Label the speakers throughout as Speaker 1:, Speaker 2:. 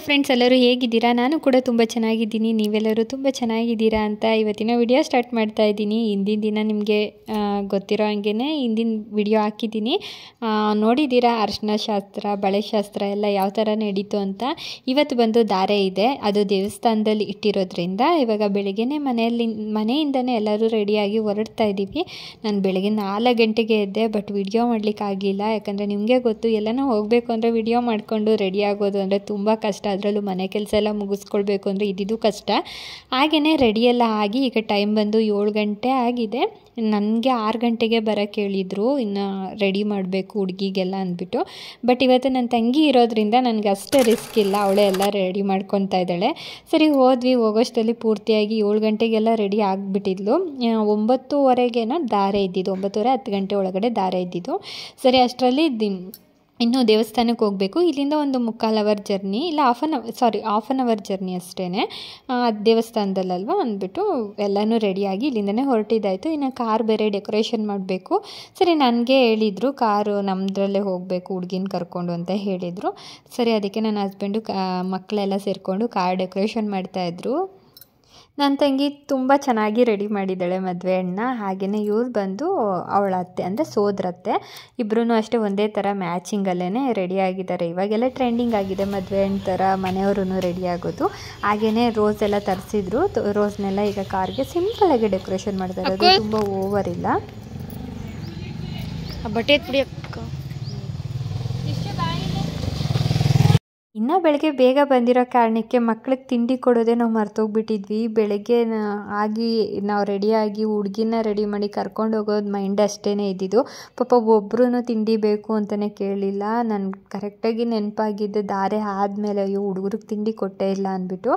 Speaker 1: Friends, ಎಲ್ಲರೂ ಹೇಗಿದ್ದೀರಾ? ನಾನು ಕೂಡ ತುಂಬ ಚೆನ್ನಾಗಿದ್ದೀನಿ. ನೀವೆಲ್ಲರೂ ತುಂಬ ಚೆನ್ನಾಗಿದ್ದೀರಾ ಅಂತ ಇವತ್ತಿನ ವಿಡಿಯೋ ಸ್ಟಾರ್ಟ್ ಮಾಡ್ತಾ ಇದ್ದೀನಿ. ಹಿಂದಿನ ದಿನ ನಿಮಗೆ ಗೊತ್ತಿರೋ ಹಂಗೆ ಹಿಂದಿನ ವಿಡಿಯೋ ಹಾಕಿದ್ದೀನಿ. ನೋಡಿದ್ದೀರಾ ಅರಿಶಿನ ಶಾಸ್ತ್ರ, ಬಳೆ ಶಾಸ್ತ್ರ ಎಲ್ಲ ಯಾವ ಥರ ನಡೀತು ಅಂತ. ಇವತ್ತು ಬಂದು ದಾರೆ ಇದೆ, ಅದು ದೇವಸ್ಥಾನದಲ್ಲಿ ಇಟ್ಟಿರೋದ್ರಿಂದ ಇವಾಗ ಬೆಳಗ್ಗೆ ಮನೆಯಿಂದನೇ ಎಲ್ಲರೂ ರೆಡಿಯಾಗಿ ಹೊರಡ್ತಾ ಇದ್ದೀವಿ. ನಾನು ಬೆಳಗ್ಗೆ 4 ಗಂಟೆಗೆ ಎದ್ದೆ, ಬಟ್ ವಿಡಿಯೋ ಮಾಡಲಿಕ್ಕಾಗಲಿಲ್ಲ. ಯಾಕಂದರೆ ನಿಮಗೆ ಗೊತ್ತು, ಎಲ್ಲನೂ ಹೋಗಬೇಕು ಅಂದರೆ ವಿಡಿಯೋ ಮಾಡಿಕೊಂಡು ರೆಡಿ ಆಗೋದು ಅಂದರೆ ತುಂಬ ಕಷ್ಟ. ಅದರಲ್ಲೂ ಮನೆ ಕೆಲಸ ಎಲ್ಲ ಮುಗಿಸ್ಕೊಳ್ಬೇಕು ಅಂದರೆ ಇದ್ದಿದ್ದು ಕಷ್ಟ. ಹಾಗೆಯೇ ರೆಡಿಯೆಲ್ಲ ಆಗಿ ಈಗ ಟೈಮ್ ಬಂದು 7 ಗಂಟೆ ಆಗಿದೆ. ನನಗೆ 6 ಗಂಟೆಗೆ ಬರೋಕ್ಕೆ ಹೇಳಿದರು, ಇನ್ನು ರೆಡಿ ಮಾಡಬೇಕು ಹುಡುಗಿಗೆಲ್ಲ ಅಂದ್ಬಿಟ್ಟು. ಬಟ್ ಇವತ್ತು ನನ್ನ ತಂಗಿ ಇರೋದ್ರಿಂದ ನನಗೆ ಅಷ್ಟೇ ರಿಸ್ಕ್ ಇಲ್ಲ, ಅವಳೇ ಎಲ್ಲ ರೆಡಿ ಮಾಡ್ಕೊತಾ ಇದ್ದಾಳೆ. ಸರಿ ಹೋದ್ವಿ. ಹೋಗೋಷ್ಟರಲ್ಲಿ ಪೂರ್ತಿಯಾಗಿ 7 ಗಂಟೆಗೆಲ್ಲ ರೆಡಿ ಆಗಿಬಿಟ್ಟಿದ್ಲು. 9:30ಗೇನೋ ದಾರೆ ಇದ್ದಿದ್ದು, 9:30-10 ಗಂಟೆ ಒಳಗಡೆ ದಾರೆ ಇದ್ದಿದ್ದು. ಸರಿ, ಅಷ್ಟರಲ್ಲಿ ಇನ್ನೂ ದೇವಸ್ಥಾನಕ್ಕೆ ಹೋಗಬೇಕು. ಇಲ್ಲಿಂದ ಒಂದು 3/4 ಅವರ್ ಜರ್ನಿ, ಇಲ್ಲ ಹಾಫ್ ಆನ್ ಅವರ್ ಜರ್ನಿ ಅಷ್ಟೇ. ದೇವಸ್ಥಾನದಲ್ಲಲ್ವ ಅಂದ್ಬಿಟ್ಟು ಎಲ್ಲನೂ ರೆಡಿಯಾಗಿ ಇಲ್ಲಿಂದನೇ ಹೊರಟಿದ್ದಾಯಿತು. ಇನ್ನು ಕಾರ್ ಬೇರೆ ಡೆಕೋರೇಷನ್ ಮಾಡಬೇಕು. ಸರಿ, ನನಗೆ ಹೇಳಿದರು ಕಾರು ನಮ್ಮದ್ರಲ್ಲೇ ಹೋಗಬೇಕು ಹುಡುಗಿನ ಕರ್ಕೊಂಡು ಅಂತ ಹೇಳಿದರು. ಸರಿ, ಅದಕ್ಕೆ ನನ್ನ ಹಸ್ಬೆಂಡು ಮಕ್ಕಳೆಲ್ಲ ಸೇರಿಕೊಂಡು ಕಾರ್ ಡೆಕೋರೇಷನ್ ಮಾಡ್ತಾಯಿದ್ರು. ನನ್ನ ತಂಗಿ ತುಂಬ ಚೆನ್ನಾಗಿ ರೆಡಿ ಮಾಡಿದ್ದಾಳೆ ಮದುವೆ ಹಣ್ಣ. ಹಾಗೆಯೇ ಇವ್ರು ಬಂದು ಅವಳ ಅತ್ತೆ ಅಂದರೆ ಸೋದರತ್ತೆ, ಇಬ್ಬರೂ ಅಷ್ಟೇ ಒಂದೇ ಥರ ಮ್ಯಾಚಿಂಗಲ್ಲೇ ರೆಡಿಯಾಗಿದ್ದಾರೆ. ಇವಾಗೆಲ್ಲ ಟ್ರೆಂಡಿಂಗ್ ಆಗಿದೆ ಮದುವೆ ಹಣ್ಣು ಥರ ಮನೆಯವರು ರೆಡಿ ಆಗೋದು. ಹಾಗೆಯೇ ರೋಸ್ ಎಲ್ಲ ತರಿಸಿದ್ರು. ರೋಸ್ನೆಲ್ಲ ಈಗ ಕಾರ್ಗೆ ಸಿಂಪಲಾಗಿ ಡೆಕೋರೇಷನ್ ಮಾಡ್ತಾರೆ, ಅದು ತುಂಬ ಓವರ್ ಇಲ್ಲ. ಬಟ್ಟೆ ಇನ್ನು ಬೆಳಗ್ಗೆ ಬೇಗ ಬಂದಿರೋ ಕಾರಣಕ್ಕೆ ಮಕ್ಳಿಗೆ ತಿಂಡಿ ಕೊಡೋದೇ ನಾವು ಮರ್ತೋಗ್ಬಿಟ್ಟಿದ್ವಿ. ಬೆಳಗ್ಗೆ ಆಗಿ ನಾವು ರೆಡಿಯಾಗಿ ಹುಡುಗಿನ ರೆಡಿ ಮಾಡಿ ಕರ್ಕೊಂಡು ಹೋಗೋದು ಮೈಂಡ್ ಅಷ್ಟೇ ಇದ್ದಿದ್ದು. ಪಾಪ ಒಬ್ಬರೂ ತಿಂಡಿ ಬೇಕು ಅಂತಲೇ ಕೇಳಲಿಲ್ಲ. ನಾನು ಕರೆಕ್ಟಾಗಿ ನೆನಪಾಗಿದ್ದೆ ದಾರೆ ಆದಮೇಲೆ, ಅಯ್ಯೋ ಹುಡುಗರಿಗೆ ತಿಂಡಿ ಕೊಟ್ಟೇ ಇಲ್ಲ ಅಂದ್ಬಿಟ್ಟು.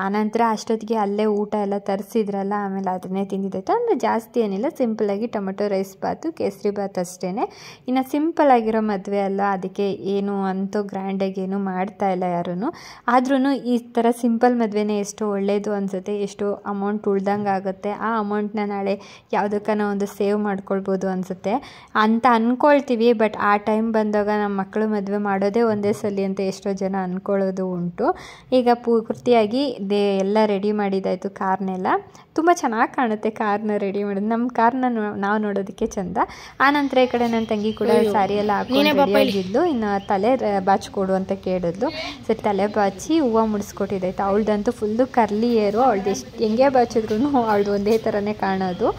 Speaker 1: ಆನಂತರ ಅಷ್ಟೊತ್ತಿಗೆ ಅಲ್ಲೇ ಊಟ ಎಲ್ಲ ತರಿಸಿದ್ರಲ್ಲ, ಆಮೇಲೆ ಅದನ್ನೇ ತಿಂದಿದ್ದಾಯ್ತು. ಅಂದರೆ ಜಾಸ್ತಿ ಏನಿಲ್ಲ, ಸಿಂಪಲಾಗಿ ಟೊಮೆಟೊ ರೈಸ್ ಬಾತು, ಕೇಸರಿ ಬಾತ್ ಅಷ್ಟೇ. ಇನ್ನು ಸಿಂಪಲಾಗಿರೋ ಮದುವೆ ಅಲ್ಲ, ಅದಕ್ಕೆ ಏನು ಅಂತೂ ಗ್ರ್ಯಾಂಡಾಗಿ ಏನು ಮಾಡ್ತಾ ಇಲ್ಲ ಯಾರೂ. ಆದ್ರೂ ಈ ಥರ ಸಿಂಪಲ್ ಮದುವೆನೇ ಎಷ್ಟೋ ಒಳ್ಳೆಯದು ಅನಿಸುತ್ತೆ. ಎಷ್ಟೋ ಅಮೌಂಟ್ ಉಳ್ದಂಗೆ ಆಗುತ್ತೆ. ಆ ಅಮೌಂಟ್ನ ನಾಳೆ ಯಾವುದಕ್ಕನ ಒಂದು ಸೇವ್ ಮಾಡ್ಕೊಳ್ಬೋದು ಅನಿಸುತ್ತೆ ಅಂತ ಅಂದ್ಕೊಳ್ತೀವಿ. ಬಟ್ ಆ ಟೈಮ್ ಬಂದಾಗ ನಮ್ಮ ಮಕ್ಕಳು ಮದುವೆ ಮಾಡೋದೇ ಒಂದೇ ಸಲ ಅಂತ ಎಷ್ಟೋ ಜನ ಅಂದ್ಕೊಳ್ಳೋದು ಉಂಟು. ಈಗ ಪೂರ್ತಿಯಾಗಿ ಎಲ್ಲ ರೆಡಿ ಮಾಡಿದ್ದಾಯಿತು. ಕಾರ್ನೆಲ್ಲ ತುಂಬ ಚೆನ್ನಾಗಿ ಕಾಣುತ್ತೆ. ಕಾರ್ನ ರೆಡಿ ಮಾಡೋದು, ನಮ್ಮ ಕಾರ್ನ ನಾವು ನೋಡೋದಕ್ಕೆ ಚೆಂದ. ಆನಂತರ ಈ ಕಡೆ ನನ್ನ ತಂಗಿ ಕೂಡ ಸ್ಯಾರಿ ಎಲ್ಲ ಹಾಕೊಂಡು ರೆಡಿಯಾಗಿದ್ಲು. ಇನ್ನು ತಲೆ ಬಾಚಿಕೊಡು ಅಂತ ಕೇಳಿದ್ಲು. ಸರಿ, ತಲೆ ಬಾಚಿ ಹೂವು ಮುಡಿಸ್ಕೊಟ್ಟಿದ್ದಾಯ್ತು. ಅವಳದಂತೂ ಫುಲ್ಲು ಕರ್ಲಿ ಏರು. ಅವಳದು ಎಷ್ಟು ಹೆಂಗೆ ಬಾಚಿದ್ರು ಅವಳದು ಒಂದೇ ಥರನೇ ಕಾಣೋದು.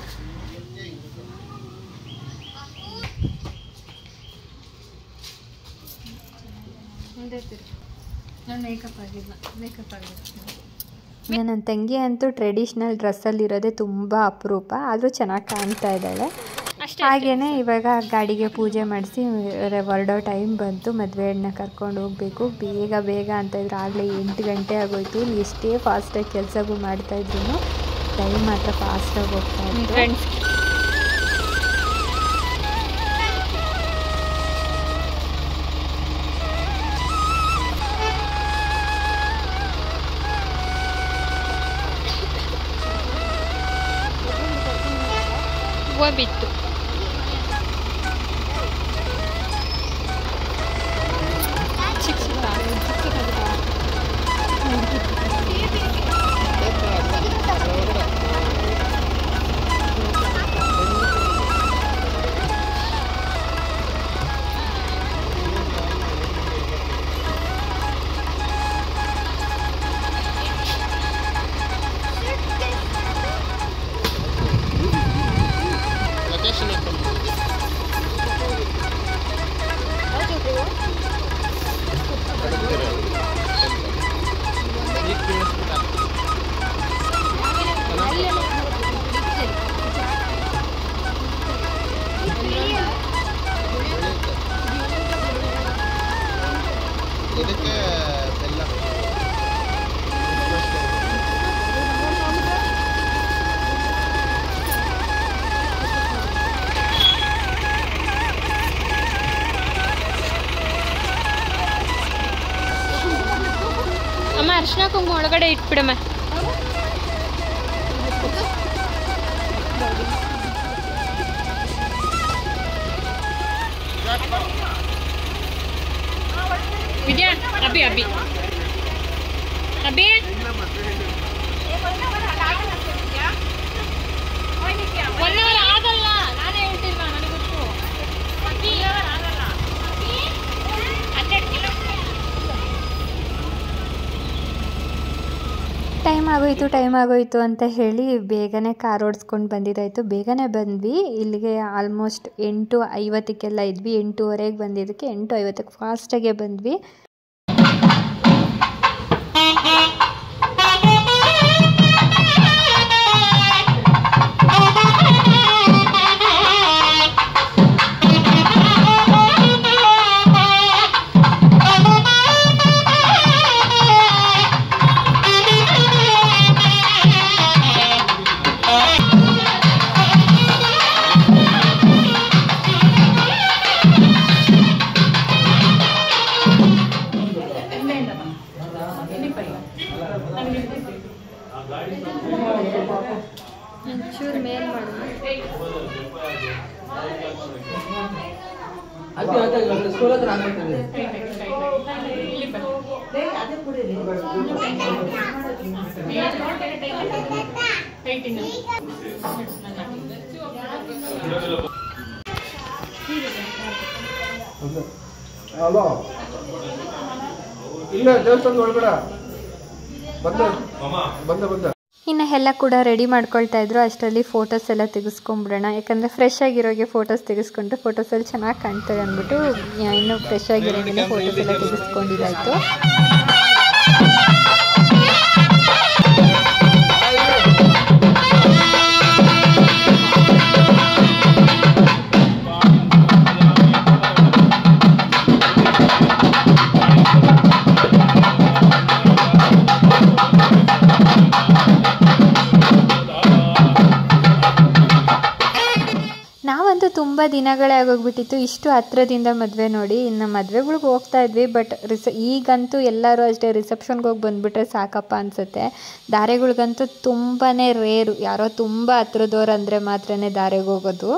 Speaker 1: ನನ್ನ ತಂಗಿ ಅಂತೂ ಟ್ರೆಡಿಷ್ನಲ್ ಡ್ರೆಸ್ಸಲ್ಲಿರೋದೇ ತುಂಬ ಅಪರೂಪ, ಆದರೂ ಚೆನ್ನಾಗಿ ಕಾಣ್ತಾ ಇದ್ದಾಳೆ. ಹಾಗೆಯೇ ಇವಾಗ ಗಾಡಿಗೆ ಪೂಜೆ ಮಾಡಿಸಿ ಹೊರಡೋ ಟೈಮ್ ಬಂತು. ಮದುವೆ ಹಣ್ಣನ್ನ ಕರ್ಕೊಂಡು ಹೋಗಬೇಕು. ಬೇಗ ಅಂತ ಇದ್ರು. ಆಗಲೇ 8 ಗಂಟೆ ಆಗೋಯ್ತು. ಎಷ್ಟೇ ಫಾಸ್ಟಾಗಿ ಕೆಲಸಗಳು ಮಾಡ್ತಾಯಿದ್ರು ಟೈಮ್ ಮಾತ್ರ ಫಾಸ್ಟಾಗಿ ಹೋಗ್ತಾ ಇತ್ತು. ಬಿತ್ತು ಅರಿಶಿನ ಕುಂಕುಮ ಒಳಗಡೆ ಇಟ್ಬಿಡಮ್ಮ. ವಿದ್ಯಾ, ಅಬ್ಬಿ ಟೈಮ್ ಆಗೋಯಿತು ಅಂತ ಹೇಳಿ ಬೇಗನೆ ಕಾರ್ ಓಡಿಸ್ಕೊಂಡು ಬಂದಿದ್ದಾಯಿತು. ಬೇಗನೆ ಬಂದ್ವಿ. ಇಲ್ಲಿಗೆ ಆಲ್ಮೋಸ್ಟ್ 8:50ಕ್ಕೆಲ್ಲ ಇದ್ವಿ. 8:15ಗೆ ಬಂದಿದ್ದಕ್ಕೆ 8:50ಕ್ಕೆ ಫಾಸ್ಟಾಗೆ ಬಂದ್ವಿ.
Speaker 2: ಚೂರು ಮೇಲ್ ಮಾಡು.
Speaker 3: ಹಲೋ, ಇಲ್ಲ ದೇವಸ್ಥಾನದ ಒಳಗಡೆ ಬಂದ.
Speaker 1: ಇನ್ನು ಎಲ್ಲ ಕೂಡ ರೆಡಿ ಮಾಡ್ಕೊಳ್ತಾ ಇದ್ರು. ಅಷ್ಟರಲ್ಲಿ ಫೋಟೋಸ್ ಎಲ್ಲ ತೆಗೆಸ್ಕೊಂಡ್ಬಿಡೋಣ, ಯಾಕಂದರೆ ಫ್ರೆಶ್ ಆಗಿರೋಗೆ ಫೋಟೋಸ್ ತೆಗೆಸ್ಕೊಂಡ್ರೆ ಫೋಟೋಸಲ್ಲಿ ಚೆನ್ನಾಗಿ ಕಾಣ್ತಾರೆ ಅಂದ್ಬಿಟ್ಟು ಇನ್ನು ಫ್ರೆಶ್ ಆಗಿರೋಗೆ ಫೋಟೋಸ್ ಎಲ್ಲ ತೆಗೆಸ್ಕೊಂಡಿದ್ದಾಯಿತು. ನಾವಂತೂ ತುಂಬ ದಿನಗಳೇ ಆಗೋಗ್ಬಿಟ್ಟಿತ್ತು, ಇಷ್ಟು ಹತ್ರದಿಂದ ಮದುವೆ ನೋಡಿ. ಇನ್ನು ಮದುವೆಗಳ್ಗೆ ಹೋಗ್ತಾ ಇದ್ವಿ, ಬಟ್ ಈಗಂತೂ ಎಲ್ಲರೂ ಅಷ್ಟೇ ರಿಸೆಪ್ಷನ್ಗೆ ಹೋಗಿ ಬಂದುಬಿಟ್ರೆ ಸಾಕಪ್ಪ ಅನಿಸುತ್ತೆ. ದಾರೆಗಳ್ಗಂತೂ ತುಂಬಾ ರೇರು, ಯಾರೋ ತುಂಬ ಹತ್ರದವ್ರು ಅಂದರೆ ಮಾತ್ರನೇ ದಾರೆಗೆ ಹೋಗೋದು.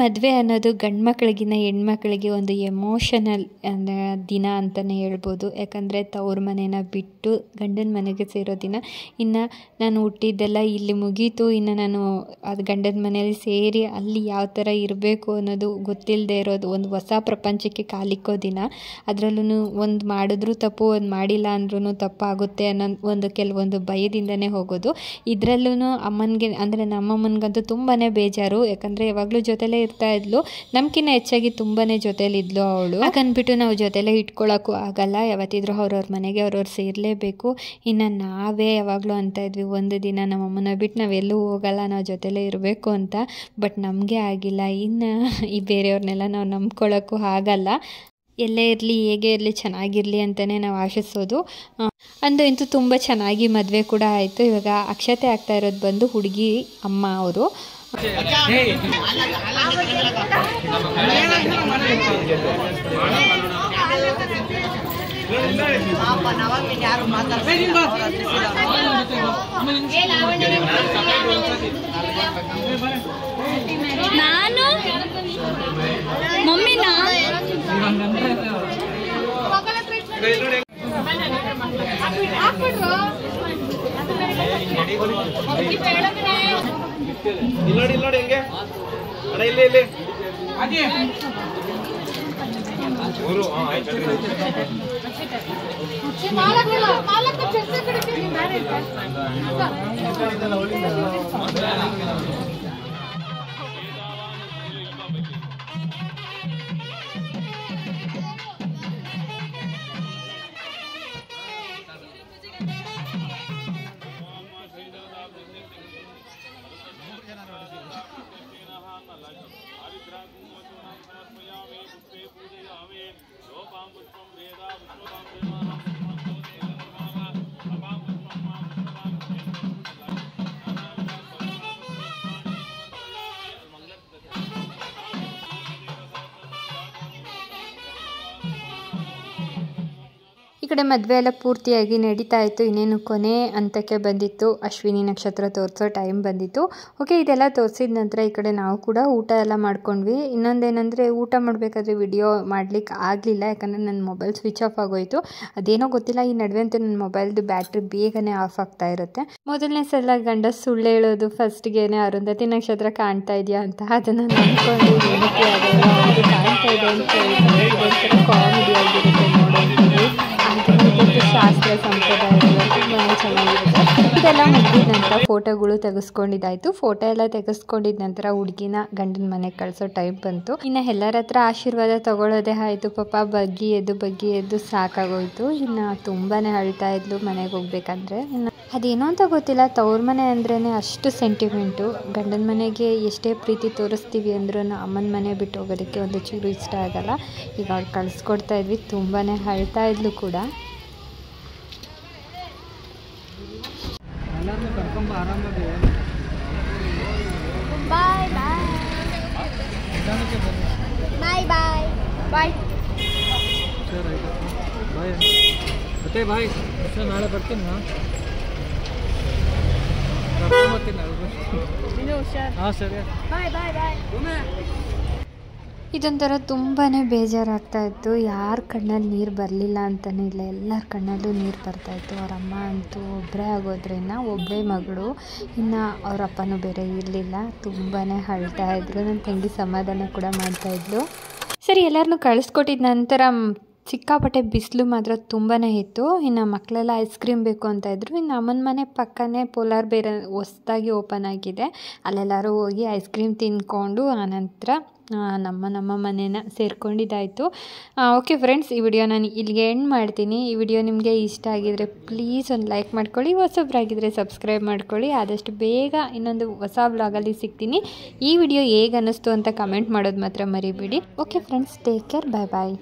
Speaker 1: ಮದುವೆ ಅನ್ನೋದು ಗಂಡು ಮಕ್ಕಳಿಗಿನ್ನ ಹೆಣ್ಮಕ್ಳಿಗೆ ಒಂದು ಎಮೋಷನಲ್ ದಿನ ಅಂತಲೇ ಹೇಳ್ಬೋದು. ಯಾಕಂದರೆ ತವ್ರ ಮನೇನ ಬಿಟ್ಟು ಗಂಡನ ಮನೆಗೆ ಸೇರೋ ದಿನ. ಇನ್ನು ನಾನು ಹುಟ್ಟಿದ್ದೆಲ್ಲ ಇಲ್ಲಿ ಮುಗೀತು, ಇನ್ನು ನಾನು ಅದು ಗಂಡನ ಮನೆಯಲ್ಲಿ ಸೇರಿ ಅಲ್ಲಿ ಯಾವ ಥರ ಇರಬೇಕು ಅನ್ನೋದು ಗೊತ್ತಿಲ್ಲದೆ ಇರೋದು, ಒಂದು ಹೊಸ ಪ್ರಪಂಚಕ್ಕೆ ಕಾಲಿಕ್ಕೋ ದಿನ. ಅದರಲ್ಲೂ ಒಂದು ಮಾಡಿದ್ರೂ ತಪ್ಪು, ಒಂದು ಮಾಡಿಲ್ಲ ಅಂದ್ರೂ ತಪ್ಪಾಗುತ್ತೆ ಅನ್ನೋ ಕೆಲವೊಂದು ಭಯದಿಂದನೇ ಹೋಗೋದು. ಇದರಲ್ಲೂ ಅಮ್ಮನಿಗೆ ಅಂದರೆ ನಮ್ಮಮ್ಮನಿಗಂತೂ ತುಂಬಾ ಬೇಜಾರು. ಯಾಕಂದರೆ ಯಾವಾಗಲೂ ಜೊತೆಲೇ ಇರ್ತಾ ಇದ್ಲು, ನಮ್ಗಿನ್ನ ಹೆಚ್ಚಾಗಿ ತುಂಬಾ ಜೊತೆಲಿದ್ಲು ಅವಳು. ಹಾಗನ್ಬಿಟ್ಟು ನಾವು ಜೊತೆಲೇ ಇಟ್ಕೊಳ್ಳೋಕ್ಕೂ ಆಗಲ್ಲ, ಯಾವತ್ತಿದ್ರೂ ಅವ್ರವ್ರ ಮನೆಗೆ ಅವ್ರವ್ರು ಸೇರಲೇಬೇಕು. ಇನ್ನು ನಾವೇ ಯಾವಾಗಲೂ ಅಂತ ಇದ್ವಿ, ಒಂದು ದಿನ ನಮ್ಮಮ್ಮನ ಬಿಟ್ಟು ನಾವೆಲ್ಲೂ ಹೋಗಲ್ಲ, ನಾವು ಜೊತೆಲೇ ಇರಬೇಕು ಅಂತ. ಬಟ್ ನಮಗೆ ಆಗಿಲ್ಲ. ಇನ್ನು ಈ ಬೇರೆಯವ್ರನ್ನೆಲ್ಲ ನಾವು ನಂಬ್ಕೊಳ್ಳೋಕ್ಕೂ ಆಗಲ್ಲ. ಎಲ್ಲೇ ಇರಲಿ, ಹೇಗೆ ಇರಲಿ, ಚೆನ್ನಾಗಿರಲಿ ಅಂತಲೇ ನಾವು ಆಶಿಸೋದು. ಅಂದು ಇಂತೂ ತುಂಬ ಚೆನ್ನಾಗಿ ಮದುವೆ ಕೂಡ ಆಯಿತು. ಇವಾಗ ಅಕ್ಷತೆ ಆಗ್ತಾ ಇರೋದು ಬಂದು ಹುಡುಗಿ ಅಮ್ಮ ಅವರು.
Speaker 2: ನಾನು ಮಮ್ಮಿ
Speaker 3: ನೋಡಿ ಹೆಂಗೆ ಅಣ್ಣ ಇಲ್ಲಿ
Speaker 1: ಈ ಕಡೆ ಮದುವೆ ಎಲ್ಲ ಪೂರ್ತಿಯಾಗಿ ನಡೀತಾ ಇತ್ತು. ಇನ್ನೇನು ಕೊನೆ ಹಂತಕ್ಕೆ ಬಂದಿತ್ತು, ಅಶ್ವಿನಿ ನಕ್ಷತ್ರ ತೋರಿಸೋ ಟೈಮ್ ಬಂದಿತ್ತು. ಓಕೆ, ಇದೆಲ್ಲ ತೋರಿಸಿದ ನಂತರ ಈ ಕಡೆ ನಾವು ಕೂಡ ಊಟ ಎಲ್ಲ ಮಾಡ್ಕೊಂಡ್ವಿ. ಇನ್ನೊಂದೇನೆಂದರೆ, ಊಟ ಮಾಡಬೇಕಾದ್ರೆ ವಿಡಿಯೋ ಮಾಡಲಿಕ್ಕೆ ಆಗಲಿಲ್ಲ, ಯಾಕಂದರೆ ನನ್ನ ಮೊಬೈಲ್ ಸ್ವಿಚ್ ಆಫ್ ಆಗೋಯಿತು. ಅದೇನೋ ಗೊತ್ತಿಲ್ಲ, ಈ ನಡುವೆ ಅಂತೂ ನನ್ನ ಮೊಬೈಲ್ದು ಬ್ಯಾಟ್ರಿ ಬೇಗನೆ ಆಫ್ ಆಗ್ತಾ ಇರುತ್ತೆ. ಮೊದಲನೇ ಸಲ ಗಂಡ ಸುಳ್ಳು ಹೇಳೋದು, ಫಸ್ಟ್ಗೇನೆ ಅರುಂಧತಿ ನಕ್ಷತ್ರ ಕಾಣ್ತಾ ಇದೆಯಾ ಅಂತ, ಅದನ್ನು ನಂಬ್ಕೊಂಡು ಏನಕ್ಕೆ ಅದೆಲ್ಲ ಅದು ಕಾಣ್ತಾ ಇದೆ ಅಂತ ಹೇಳ್ತಾರೆ. ಕಾಮಿಡಿ ಆಗಿರುತ್ತೆ ನೋಡೋದು. ಶಾಸ್ತ್ರ ಸಂಪ್ರದಾಯಗಳು ತುಂಬಾ ಚೆನ್ನಾಗಿರುತ್ತೆ. ಇದೆಲ್ಲ ಮುಗಿದ ನಂತರ ಫೋಟೋಗಳು ತೆಗೆಸ್ಕೊಂಡಿದ್ದಾಯಿತು. ಫೋಟೋ ಎಲ್ಲ ತೆಗೆಸ್ಕೊಂಡಿದ ನಂತರ ಹುಡುಗಿನ ಗಂಡನ ಮನೆಗೆ ಕಳಿಸೋ ಟೈಮ್ ಬಂತು. ಇನ್ನು ಎಲ್ಲರ ಹತ್ರ ಆಶೀರ್ವಾದ ತಗೊಳ್ಳೋದೇ ಆಯಿತು. ಪಾಪ ಬಗ್ಗಿ ಎದ್ದು ಸಾಕಾಗೋಯ್ತು. ಇನ್ನು ತುಂಬಾ ಅಳ್ತಾ ಇದ್ಲು ಮನೆಗೆ ಹೋಗ್ಬೇಕಂದ್ರೆ. ಇನ್ನು ಅದೇನೋ ಅಂತ ಗೊತ್ತಿಲ್ಲ, ತವ್ರ ಮನೆ ಅಂದ್ರೇ ಅಷ್ಟು ಸೆಂಟಿಮೆಂಟು. ಗಂಡನ ಮನೆಗೆ ಎಷ್ಟೇ ಪ್ರೀತಿ ತೋರಿಸ್ತೀವಿ ಅಂದ್ರೂ ಅಮ್ಮನ ಮನೆ ಬಿಟ್ಟು ಹೋಗೋದಕ್ಕೆ ಒಂದು ಚೂರು ಇಷ್ಟ ಆಗಲ್ಲ. ಈಗ ಅವ್ರು ಕಳಿಸ್ಕೊಡ್ತಾ ಇದ್ವಿ, ತುಂಬಾ ಅಳ್ತಾ ಇದ್ಲು ಕೂಡ.
Speaker 2: ಬಾಯ್ ಬಾಯ್ ಬಾಯ್ ಬಾಯ್ ಬಾಯ್
Speaker 3: ಮತ್ತೆ ಬಾಯ್, ನಾಳೆ ಬರ್ತೀನಿ ನಾ. ಹಾಂ ಸರಿ,
Speaker 2: ಬಾಯ್ ಬಾಯ್ ಬಾಯ್.
Speaker 1: ಇದೊಂಥರ ತುಂಬಾ ಬೇಜಾರಾಗ್ತಾ ಇತ್ತು. ಯಾರ ಕಣ್ಣಲ್ಲಿ ನೀರು ಬರಲಿಲ್ಲ ಅಂತಲೇ ಇಲ್ಲ, ಎಲ್ಲರ ಕಣ್ಣಲ್ಲೂ ನೀರು ಬರ್ತಾಯಿತ್ತು. ಅವ್ರ ಅಮ್ಮ ಅಂತೂ ಒಬ್ಬರೇ ಆಗೋದ್ರಿಂದ, ಒಬ್ಬರೇ ಮಗಳು, ಇನ್ನು ಅವ್ರ ಅಪ್ಪನೂ ಬೇರೆ ಇರಲಿಲ್ಲ. ತುಂಬಾ ಅಳ್ತಾ ಇದ್ರು. ನನ್ನ ತಂಗಿ ಸಮಾಧಾನ ಕೂಡ ಮಾಡ್ತಾಯಿದ್ಲು. ಸರಿ, ಎಲ್ಲರನ್ನೂ ಕಳಿಸ್ಕೊಟ್ಟಿದ ನಂತರ ಸಿಕ್ಕಾಪಟ್ಟೆ ಬಿಸಿಲು ಮಾತ್ರ ತುಂಬಾ ಇತ್ತು. ಇನ್ನು ಮಕ್ಕಳೆಲ್ಲ ಐಸ್ ಕ್ರೀಮ್ ಬೇಕು ಅಂತ ಇದ್ರು. ಇನ್ನು ಅಮ್ಮನ ಮನೆ ಪಕ್ಕನೇ ಪೋಲಾರ್ ಬೇರ್ ಹೊಸ್ದಾಗಿ ಓಪನ್ ಆಗಿದೆ, ಅಲ್ಲೆಲ್ಲರೂ ಹೋಗಿ ಐಸ್ ಕ್ರೀಮ್ ತಿಂದ್ಕೊಂಡು ಆನಂತರ ನಮ್ಮ ಮನೇನ ಸೇರ್ಕೊಂಡಿದ್ದಾಯಿತು. ಓಕೆ ಫ್ರೆಂಡ್ಸ್, ಈ ವಿಡಿಯೋ ನಾನು ಇಲ್ಲಿಗೆ ಎಂಡ್ ಮಾಡ್ತೀನಿ. ಈ ವಿಡಿಯೋ ನಿಮಗೆ ಇಷ್ಟ ಆಗಿದರೆ ಪ್ಲೀಸ್ ಒಂದು ಲೈಕ್ ಮಾಡ್ಕೊಳ್ಳಿ, ಹೊಸಬ್ರಾಗಿದ್ದರೆ ಸಬ್ಸ್ಕ್ರೈಬ್ ಮಾಡ್ಕೊಳ್ಳಿ. ಆದಷ್ಟು ಬೇಗ ಇನ್ನೊಂದು ಹೊಸ ವ್ಲಾಗಲ್ಲಿ ಸಿಗ್ತೀನಿ. ಈ ವಿಡಿಯೋ ಹೇಗೆ ಅನ್ನಿಸ್ತು ಅಂತ ಕಮೆಂಟ್ ಮಾಡೋದು ಮಾತ್ರ ಮರಿಬೇಡಿ. ಓಕೆ ಫ್ರೆಂಡ್ಸ್, ಟೇಕ್ ಕೇರ್, ಬಾಯ್ ಬಾಯ್.